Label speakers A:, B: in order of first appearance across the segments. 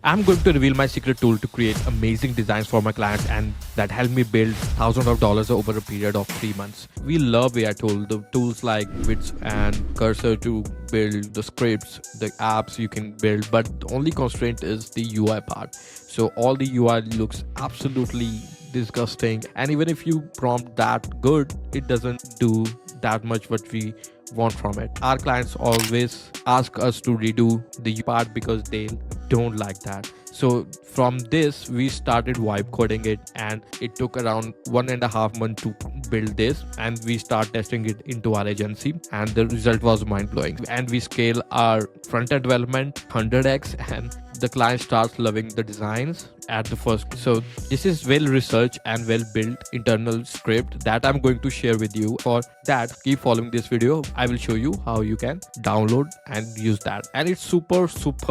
A: I'm going to reveal my secret tool to create amazing designs for my clients and that helped me build thousands of dollars over a period of 3 months. We love AI tools, the tools like Wits and Cursor to build the scripts, the apps you can build, but the only constraint is the UI part. So all the UI looks absolutely disgusting, and even if you prompt that good, it doesn't do that much what we want from it. Our clients always ask us to redo the part because they don't like that. So from this we started vibe coding it, and it took around 1.5 months to build this, and we start testing it into our agency, and the result was mind-blowing. And we scale our front-end development 100x, and the client starts loving the designs at the first. So this is well researched and well built internal script that I'm going to share with you. For that, keep following this video. I will show you how you can download and use that. And it's super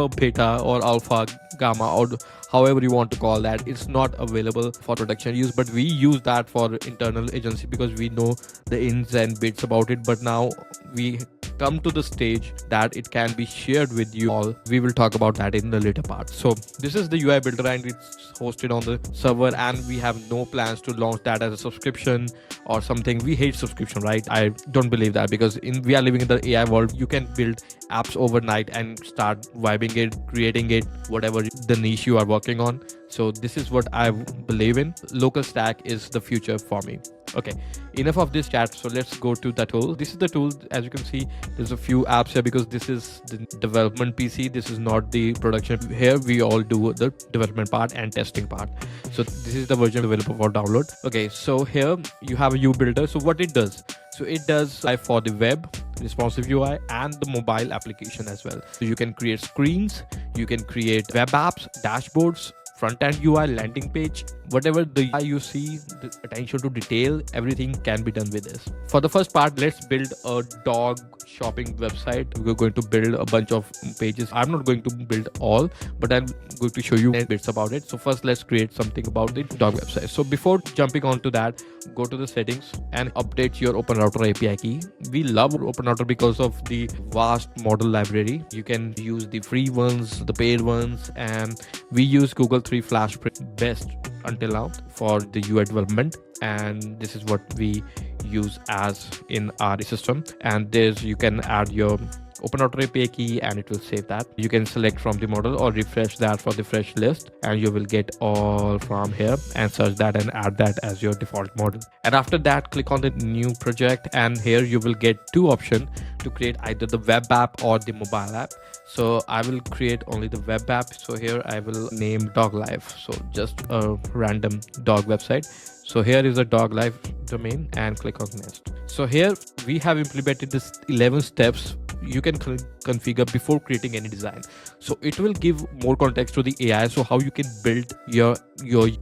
A: beta or alpha, gamma, or however you want to call that. It's not available for production use, but we use that for internal agency because we know the ins and bits about it. But now we come to the stage that it can be shared with you all. We will talk about that in the later part. So this is the UI builder, and it's hosted on the server, and we have no plans to launch that as a subscription or something. We hate subscription, right? I don't believe that, because we are living in the AI world. You can build apps overnight and start vibing it, creating it, whatever the niche you are working on. So this is what I believe in. Local stack is the future for me. Okay, enough of this chat. So let's go to the tool. This is the tool. As you can see, there's a few apps here because this is the development PC. This is not the production. Here we all do the development part and testing part. So this is the version available for download. Okay, so here you have a UI builder. So what it does? So it does for the web, responsive UI, and the mobile application as well. So you can create screens, you can create web apps, dashboards, front-end UI, landing page, whatever the UI you see, the attention to detail, everything can be done with this. For the first part, let's build a dog shopping website. We're going to build a bunch of pages. I'm not going to build all, but I'm going to show you bits about it. So first, let's create something about the dog website. So before jumping on to that, go to the settings and update your OpenRouter API key. We love OpenRouter because of the vast model library. You can use the free ones, the paid ones, and we use Google 3 Flash best until now for the UI development, and this is what we use as in our system. And there's, you can add your OpenRouter API key and it will save that. You can select from the model or refresh that for the fresh list, and you will get all from here, and search that and add that as your default model. And after that, click on the new project, and here you will get two options to create either the web app or the mobile app. So I will create only the web app. So here I will name Dog Life. So just a random dog website. So here is a Dog Life domain, and click on next. So here we have implemented this 11 steps you can configure before creating any design. So it will give more context to the AI. So how you can build your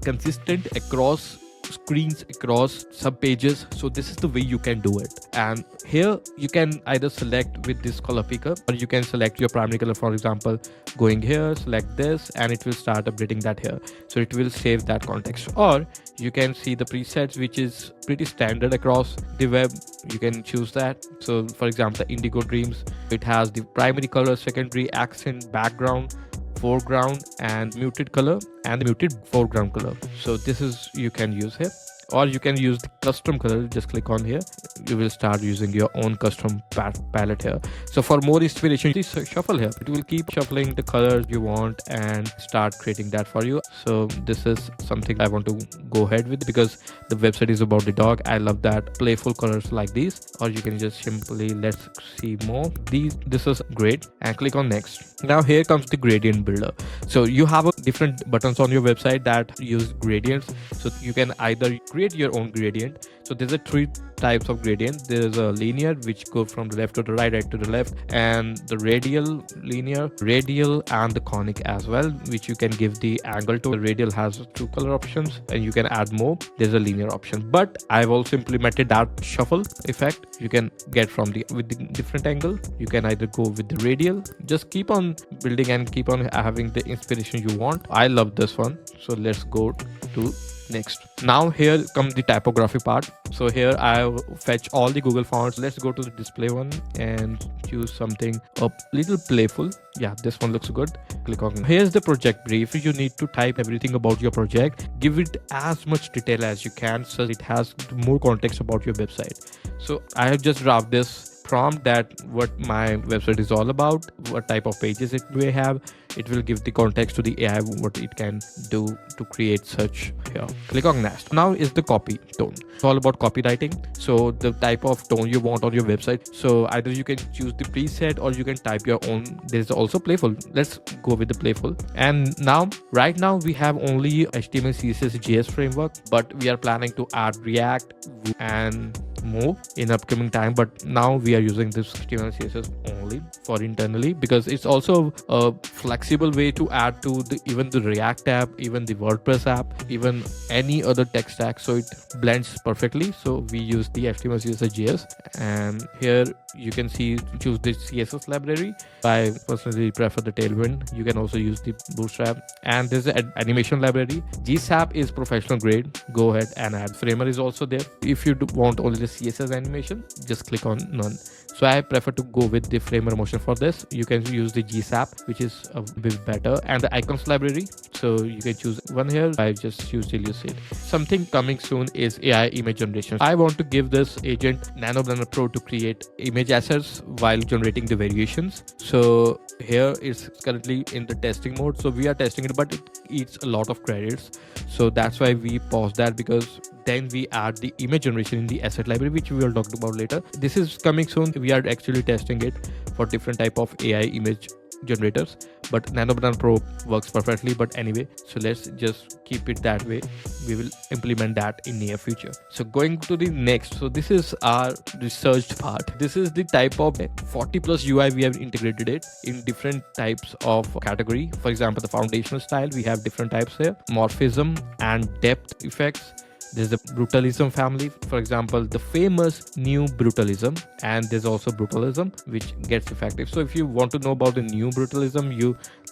A: consistent across screens, across sub pages. So this is the way you can do it. And here you can either select with this color picker, or you can select your primary color. For example, going here, select this, and it will start updating that here. So it will save that context. Or you can see the presets, which is pretty standard across the web. You can choose that. So for example, the Indigo Dreams, it has the primary color, secondary, accent, background, foreground, and muted color, and the muted foreground color. So this is, you can use here. Or you can use the custom color. Just click on here. You will start using your own custom palette here. So for more inspiration, just shuffle here. It will keep shuffling the colors you want and start creating that for you. So this is something I want to go ahead with because the website is about the dog. I love that playful colors like these. Or you can just simply, let's see more. This is great, and click on next. Now here comes the gradient builder. So you have different buttons on your website that use gradients. So you can either create your own gradient. So there's a three types of gradient. There's a linear, which go from the left to the right, right to the left, and the radial, linear, radial, and the conic as well, which you can give the angle to. The radial has two color options, and you can add more. There's a linear option, but I've also implemented that shuffle effect. You can get from with the different angle. You can either go with the radial. Just keep on building and keep on having the inspiration you want. I love this one. So let's go to Next, now here comes the typography part. So here I fetch all the Google fonts. Let's go to the display one and choose something a little playful. Yeah, this one looks good. Click on. Here's the project brief. You need to type everything about your project. Give it as much detail as you can so it has more context about your website. So I have just drafted this prompt that what my website is all about, what type of pages it may have. It will give the context to the AI what it can do to create such here. Click on next. Now is the copy tone. It's all about copywriting. So the type of tone you want on your website. So either you can choose the preset or you can type your own. There's also playful. Let's go with the playful. And now, right now we have only HTML, CSS, JS framework, but we are planning to add React and more in upcoming time. But now we are using this HTML, CSS only for internally because it's also a flexible way to add to even the React app, even the WordPress app, even any other tech stack. So it blends perfectly. So we use the HTML, CSS, JS, and here you can see choose the CSS library. I personally prefer the Tailwind. You can also use the Bootstrap, and there's an animation library. GSAP is professional grade. Go ahead and add. Framer is also there. If you want only the CSS animation, just click on none. So I prefer to go with the Framer motion for this. You can use the GSAP, which is a bit better, and the icons library. So you can choose one here. I just choose the Lucid. Something coming soon is AI image generation. I want to give this agent Nano Blender Pro to create image assets while generating the variations. So here it's currently in the testing mode. So we are testing it, but it eats a lot of credits. So that's why we pause that, because then we add the image generation in the asset library, which we will talk about later. This is coming soon. We are actually testing it for different type of AI image generators, but Nano Blender Pro works perfectly. But anyway, so let's just keep it that way. We will implement that in near future. So going to the next, so this is our researched part. This is the type of 40 plus UI. We have integrated it in different types of category. For example, the foundational style, we have different types here: morphism and depth effects. There's the brutalism family, for example, the famous new brutalism, and there's also brutalism which gets effective. So if you want to know about the new brutalism,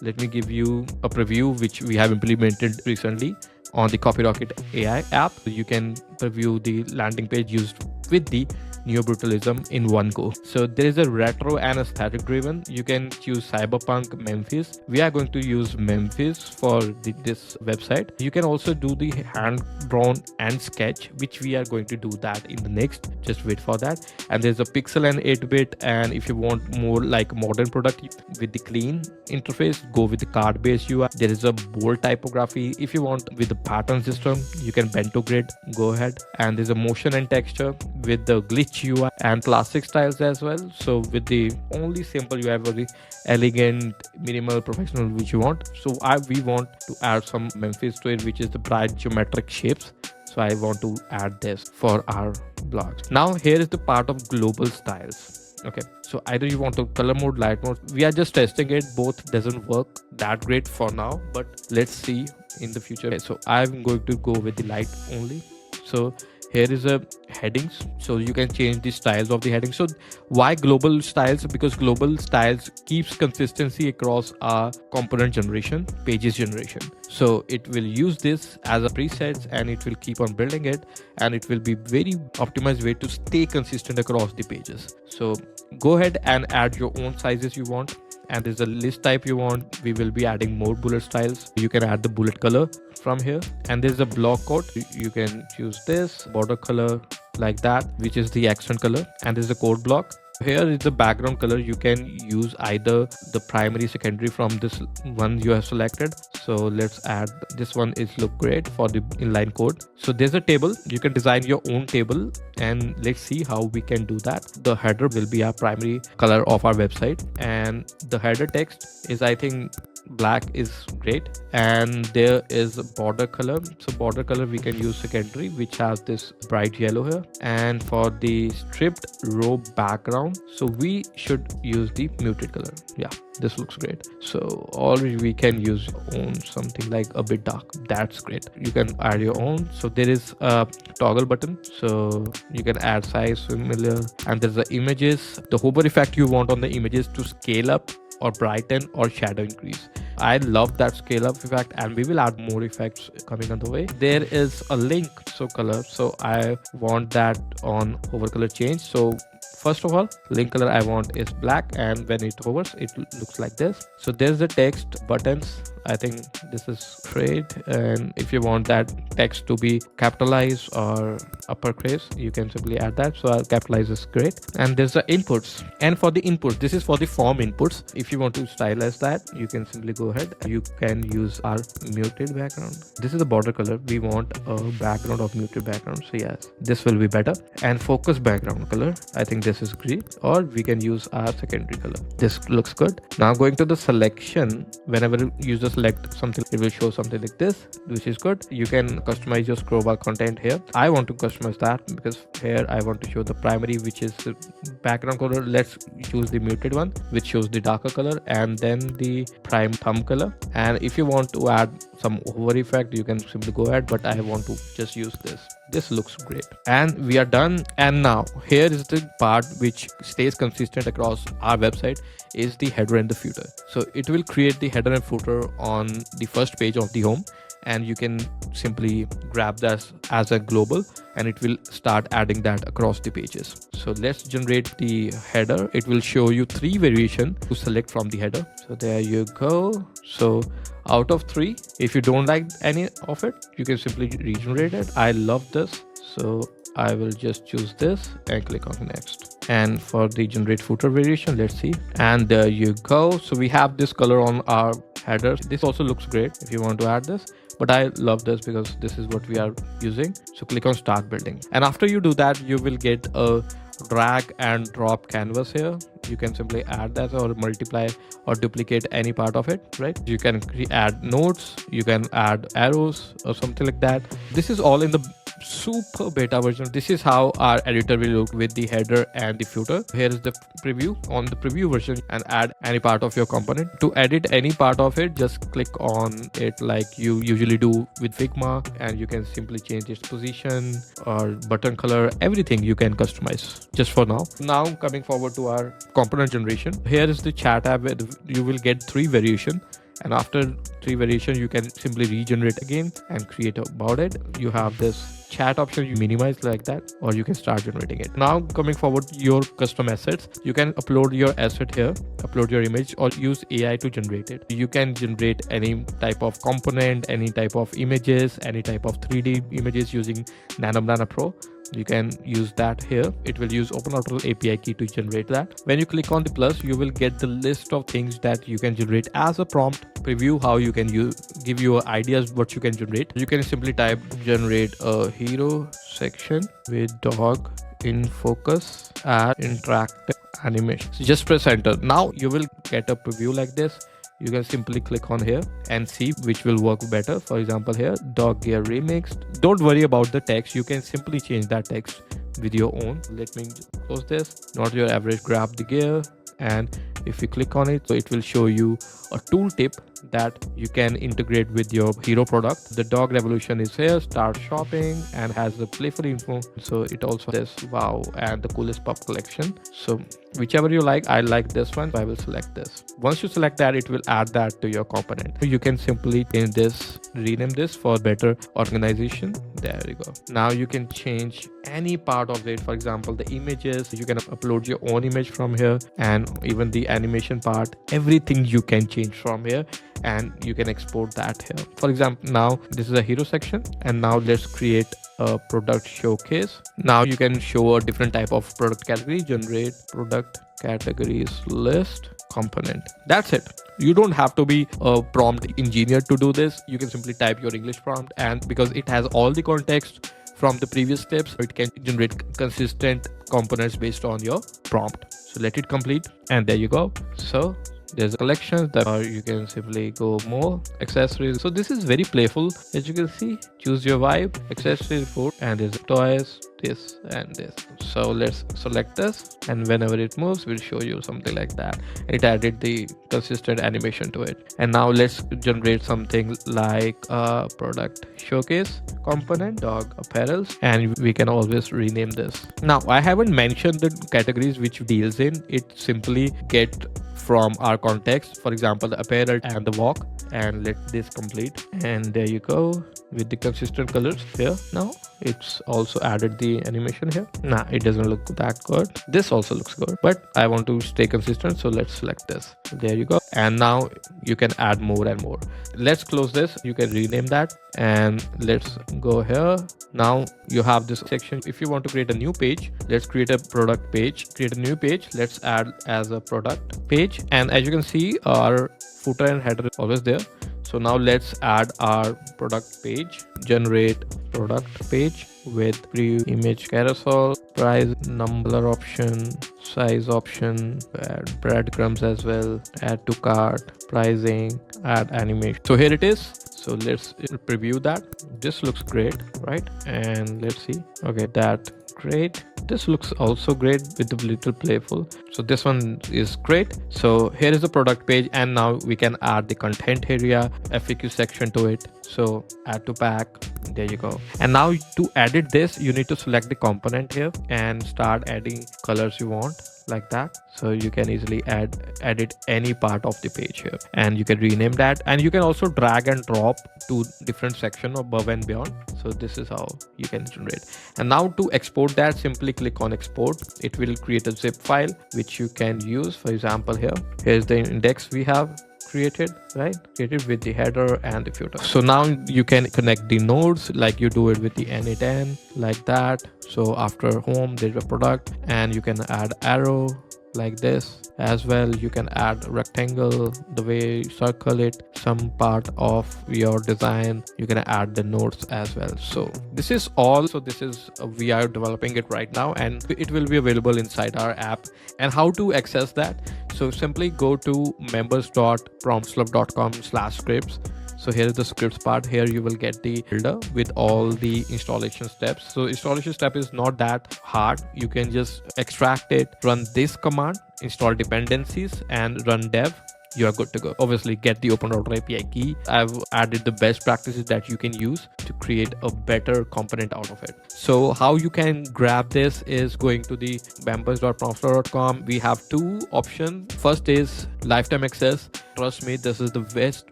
A: let me give you a preview which we have implemented recently on the CopyRocket AI app. You can preview the landing page used with the neo brutalism in one go. So there is a retro and aesthetic driven. You can choose cyberpunk, Memphis. We are going to use Memphis for this website. You can also do the hand drawn and sketch, which we are going to do that in the next. Just wait for that. And there's a pixel and 8-bit. And if you want more like modern product with the clean interface, go with the card based UI. There is a bold typography. If you want with the pattern system, you can bento grid. Go ahead. And there's a motion and texture with the glitch UI and classic styles as well. So with the only simple UI for the elegant, minimal, professional which you want. So we want to add some Memphis to it, which is the bright geometric shapes. So I want to add this for our blogs. Now here is the part of global styles. Okay, so either you want to color mode, light mode. We are just testing it. Both doesn't work that great for now, but let's see in the future. Okay, so I'm going to go with the light only. So here is a headings, so you can change the styles of the headings. So why global styles? Because global styles keeps consistency across our component generation, pages generation. So it will use this as a preset and it will keep on building it, and it will be very optimized way to stay consistent across the pages. So go ahead and add your own sizes you want. And there's a list type you want. We will be adding more bullet styles. You can add the bullet color from here, and there's a block code. You can choose this border color like that, which is the accent color, and there's a code block. Here is the background color. You can use either the primary, secondary from this one you have selected. So let's add this one. Is look great for the inline code. So there's a table. You can design your own table, and let's see how we can do that. The header will be our primary color of our website, and the header text is, I think, black is great, and there is a border color. So border color we can use secondary, which has this bright yellow here. And for the stripped row background, so we should use the muted color. Yeah, this looks great. So or we can use own something like a bit dark. That's great. You can add your own. So there is a toggle button, so you can add size similar, and there's the images, the hover effect you want on the images to scale up or brighten or shadow increase. I love that scale up effect, and we will add more effects coming on the way. There is a link so color, so I want that on hover color change. So first of all, link color I want is black, and when it hovers it looks like this. So there's the text buttons. I think this is great, and if you want that text to be capitalized or uppercase, you can simply add that. So I'll capitalize is great. And there's the inputs, and for the inputs, this is for the form inputs. If you want to stylize that, you can simply go ahead. You can use our muted background. This is the border color. We want a background of muted background, so yes, this will be better. And focus background color, I think this is great, or we can use our secondary color. This looks good. Now going to the selection, whenever you just select something, it will show something like this, which is good. You can customize your scroll bar content here. I want to customize that because here I want to show the primary, which is the background color. Let's choose the muted one, which shows the darker color, and then the prime thumb color. And if you want to add some hover effect, you can simply go ahead, but I want to just use this. This looks great, and we are done. And now here is the part which stays consistent across our website, is the header and the footer. So it will create the header and footer on the first page of the home, and you can simply grab that as a global, and it will start adding that across the pages. So let's generate the header. It will show you 3 variations to select from the header. So there you go. So out of 3, if you don't like any of it, you can simply regenerate it. I love this, so I will just choose this and click on next. And for the generate footer variation, let's see, and there you go. So we have this color on our header. This also looks great if you want to add this, but I love this because this is what we are using. So click on start building, and after you do that, you will get a drag and drop canvas here. You can simply add that or multiply or duplicate any part of it, right? You can add nodes, you can add arrows or something like that. This is all in the super beta version. This is how our editor will look with the header and the footer. Here is the preview. On the preview version, and add any part of your component. To edit any part of it, just click on it like you usually do with Figma, and you can simply change its position or button color. Everything you can customize just for now. Now coming forward to our component generation, here is the chat tab where you will get 3 variation. And after 3 variation, you can simply regenerate again and create about it. You have this chat option, you minimize like that, or you can start generating it. Now coming forward, your custom assets, you can upload your asset here, upload your image, or use AI to generate it. You can generate any type of component, any type of images, any type of 3D images using Nano Pro. You can use that here. It will use OpenAuto API key to generate that. When you click on the plus, you will get the list of things that you can generate as a prompt preview, how you can give you ideas what you can generate. You can simply type generate a hero section with dog in focus and interactive animation. So just press enter. Now you will get a preview like this. You can simply click on here and see which will work better. For example, here dog gear remixed. Don't worry about the text. You can simply change that text with your own. Let me close this. Not your average grab the gear, and if you click on it, so it will show you a tooltip that you can integrate with your hero product. The dog revolution is here, start shopping, and has the playful info. So it also says wow and the coolest pup collection. So whichever you like, I like this one, so I will select this. Once you select that, it will add that to your component. You can simply change this, rename this for better organization. There you go. Now you can change any part of it. For example, the images, you can upload your own image from here, and even the animation part, everything you can change from here, and you can export that here. For example, now this is a hero section, and now let's create a product showcase. Now you can show a different type of product category. Generate product categories list component. That's it. You don't have to be a prompt engineer to do this. You can simply type your English prompt, and because it has all the context from the previous steps, it can generate consistent components based on your prompt. So let it complete, and there you go. So there's a collection that, or you can simply go more accessories. So this is very playful. As you can see, choose your vibe, accessories, food, and there's toys, this and this. So let's select this, and whenever it moves, we'll show you something like that. It added the consistent animation to it. And now let's generate something like a product showcase component, dog apparels, and we can always rename this. Now I haven't mentioned the categories which deals in it. Simply get from our context, for example the apparel and the walk, and let this complete, and there you go with the consistent colors here. Now it's also added the animation here. Nah, it doesn't look that good. This also looks good, but I want to stay consistent, so let's select this. There you go. And now you can add more and more. Let's close this. You can rename that, and let's go here. Now you have this section. If you want to create a new page, let's create a product page. Create a new page. Let's add as a product page, and as you can see, our footer and header is always there. So now let's add our product page. Generate product page with preview image carousel, price, number option, size option, add breadcrumbs as well, add to cart, pricing, add animation. So here it is. So let's preview that. This looks great, right? And let's see. Okay, that great. This looks also great with a little playful. So this one is great. So here is the product page, and now we can add the content area, FAQ section to it. So add to pack. There you go. And now to edit this, you need to select the component here and start adding colors you want, like that. So you can easily edit any part of the page here, and you can rename that, and you can also drag and drop to different section above and beyond. So this is how you can generate. And now to export that, simply click on export. It will create a zip file which you can use. For example, here's the index we have created, right? Created with the header and the footer. So now you can connect the nodes like you do it with the N8N, like that. So after home, there's a product, and you can add arrow like this as well. You can add rectangle the way you circle it, some part of your design. You can add the nodes as well. So this is all. So this is we are developing it right now, and it will be available inside our app. And how to access that? So simply go to members.promptslove.com/scripts. So here is the scripts part. Here you will get the builder with all the installation steps. So installation step is not that hard. You can just extract it, run this command, install dependencies, and run dev. You are good to go. Obviously get the OpenRouter API key. I've added the best practices that you can use to create a better component out of it. So how you can grab this is going to the members.promptslove.com. We have two options. First is lifetime access. Trust me, this is the best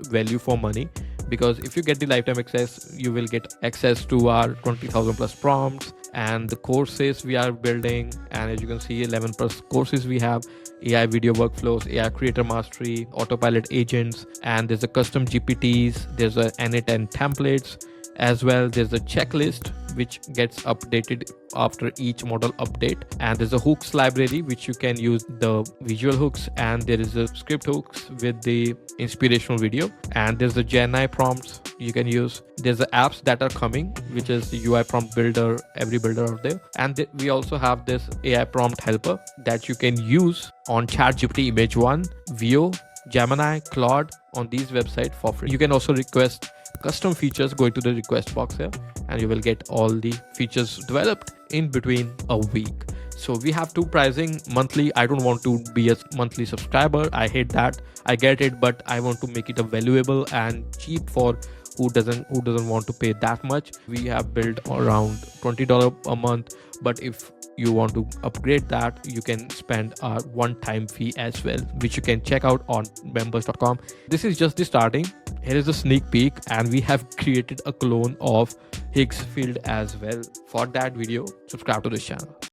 A: value for money, because if you get the lifetime access, you will get access to our 20,000 plus prompts and the courses we are building. And as you can see, 11 plus courses we have: AI video workflows, AI creator mastery, autopilot agents, and there's a custom GPTs, there's a N8N templates as well. There's a checklist which gets updated after each model update, and there's a hooks library which you can use the visual hooks, and there is a script hooks with the inspirational video, and there's the Gen AI prompts you can use. There's the apps that are coming, which is the UI prompt builder, every builder out there, and we also have this AI prompt helper that you can use on ChatGPT, Image One, Veo, Gemini, Claude, on these websites for free. You can also request custom features going to the request box here, and you will get all the features developed in between a week. So we have two pricing: monthly. I don't want to be a monthly subscriber. I hate that. I get it, but I want to make it a valuable and cheap for who doesn't want to pay that much. We have built around $20 a month, but if you want to upgrade that, you can spend a one-time fee as well, which you can check out on members.com. This is just the starting. Here is a sneak peek, and we have created a clone of Higgsfield as well. For that video, subscribe to this channel.